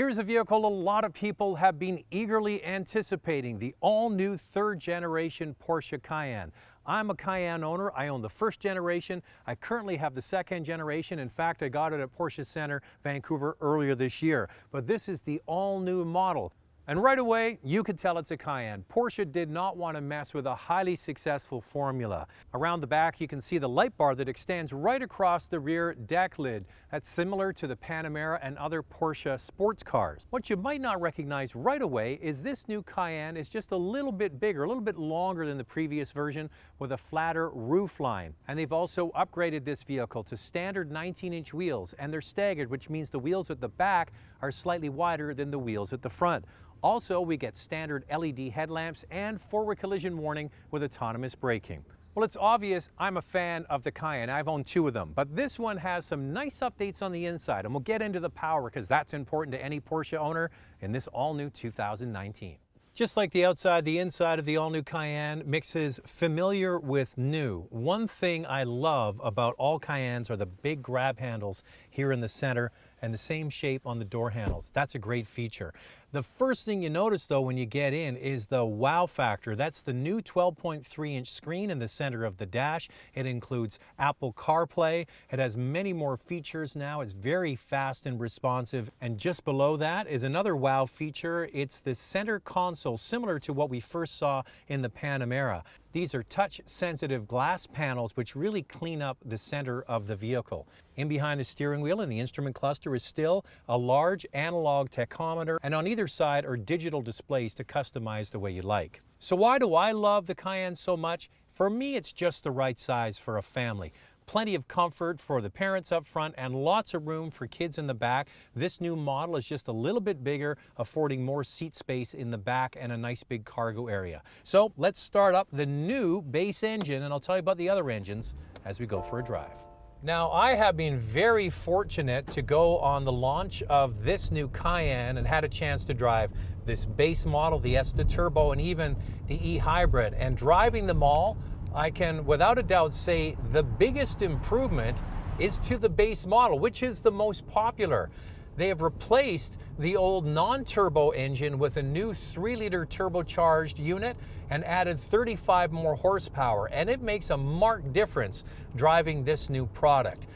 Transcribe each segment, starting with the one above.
Here's a vehicle a lot of people have been eagerly anticipating, the all-new third-generation Porsche Cayenne. I'm a Cayenne owner. I own the first generation. I currently have the second generation. In fact, I got it at Porsche Center, Vancouver earlier this year. But this is the all-new model. And right away, you could tell it's a Cayenne. Porsche did not want to mess with a highly successful formula. Around the back, you can see the light bar that extends right across the rear deck lid. That's similar to the Panamera and other Porsche sports cars. What you might not recognize right away is this new Cayenne is just a little bit bigger, a little bit longer than the previous version with a flatter roof line. And they've also upgraded this vehicle to standard 19-inch wheels, and they're staggered, which means the wheels at the back are slightly wider than the wheels at the front. Also, we get standard LED headlamps and forward collision warning with autonomous braking. Well, it's obvious I'm a fan of the Cayenne. I've owned two of them, but this one has some nice updates on the inside, and we'll get into the power because that's important to any Porsche owner in this all-new 2019. Just like the outside, the inside of the all-new Cayenne mixes familiar with new. One thing I love about all Cayennes are the big grab handles here in the center and the same shape on the door handles. That's a great feature. The first thing you notice though when you get in is the wow factor. That's the new 12.3-inch screen in the center of the dash. It includes Apple CarPlay. It has many more features now. It's very fast and responsive. And just below that is another wow feature. It's the center console, similar to what we first saw in the Panamera. These are touch-sensitive glass panels which really clean up the center of the vehicle. In behind the steering wheel and the instrument cluster is still a large analog tachometer, and on either side are digital displays to customize the way you like. So why do I love the Cayenne so much? For me, it's just the right size for a family. Plenty of comfort for the parents up front and lots of room for kids in the back. This new model is just a little bit bigger, affording more seat space in the back and a nice big cargo area. So let's start up the new base engine, and I'll tell you about the other engines as we go for a drive. Now, I have been very fortunate to go on the launch of this new Cayenne and had a chance to drive this base model, the S, the Turbo, and even the E-Hybrid. And driving them all, I can without a doubt say the biggest improvement is to the base model, which is the most popular. They have replaced the old non-turbo engine with a new 3-liter turbocharged unit and added 35 more horsepower, and it makes a marked difference driving this new product.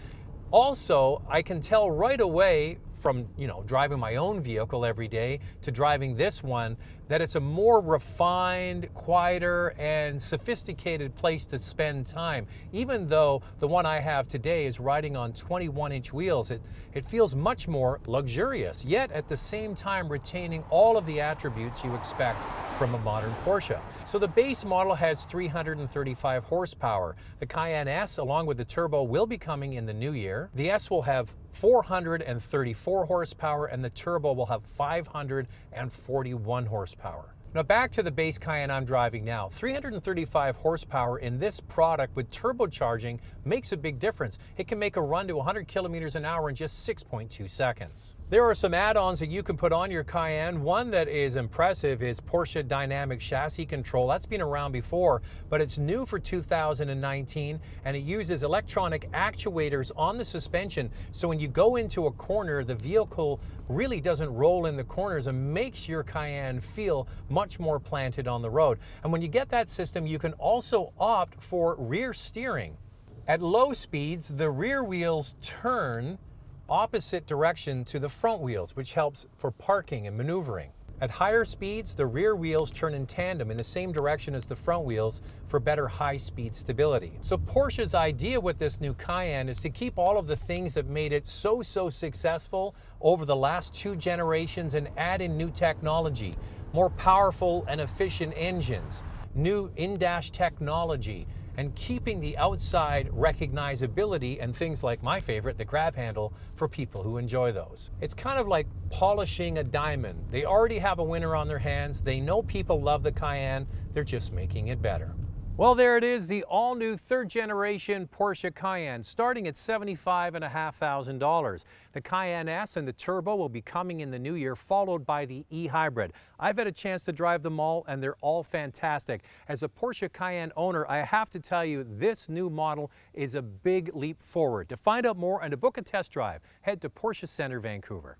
Also, I can tell right away from driving my own vehicle every day to driving this one that it's a more refined, quieter, and sophisticated place to spend time. Even though the one I have today is riding on 21-inch wheels, it feels much more luxurious, yet at the same time retaining all of the attributes you expect from a modern Porsche. So the base model has 335 horsepower. The Cayenne S, along with the Turbo, will be coming in the new year. The S will have 434 horsepower, and the Turbo will have 541 horsepower. Now back to the base Cayenne I'm driving now. 335 horsepower in this product with turbocharging makes a big difference. It can make a run to 100 kilometers an hour in just 6.2 seconds. There are some add-ons that you can put on your Cayenne. One that is impressive is Porsche Dynamic Chassis Control. That's been around before, but it's new for 2019, and it uses electronic actuators on the suspension. So when you go into a corner, the vehicle really doesn't roll in the corners and makes your Cayenne feel much more planted on the road. And when you get that system, you can also opt for rear steering. At low speeds, the rear wheels turn opposite direction to the front wheels, which helps for parking and maneuvering. At higher speeds, the rear wheels turn in tandem in the same direction as the front wheels for better high-speed stability. So Porsche's idea with this new Cayenne is to keep all of the things that made it so successful over the last 2 generations and add in new technology, more powerful and efficient engines, new in-dash technology, and keeping the outside recognizability and things like my favorite, the grab handle, for people who enjoy those. It's kind of like polishing a diamond. They already have a winner on their hands. They know people love the Cayenne. They're just making it better. Well, there it is, the all-new third-generation Porsche Cayenne, starting at $75,500. The Cayenne S and the Turbo will be coming in the new year, followed by the E-Hybrid. I've had a chance to drive them all, and they're all fantastic. As a Porsche Cayenne owner, I have to tell you, this new model is a big leap forward. To find out more and to book a test drive, head to Porsche Center, Vancouver.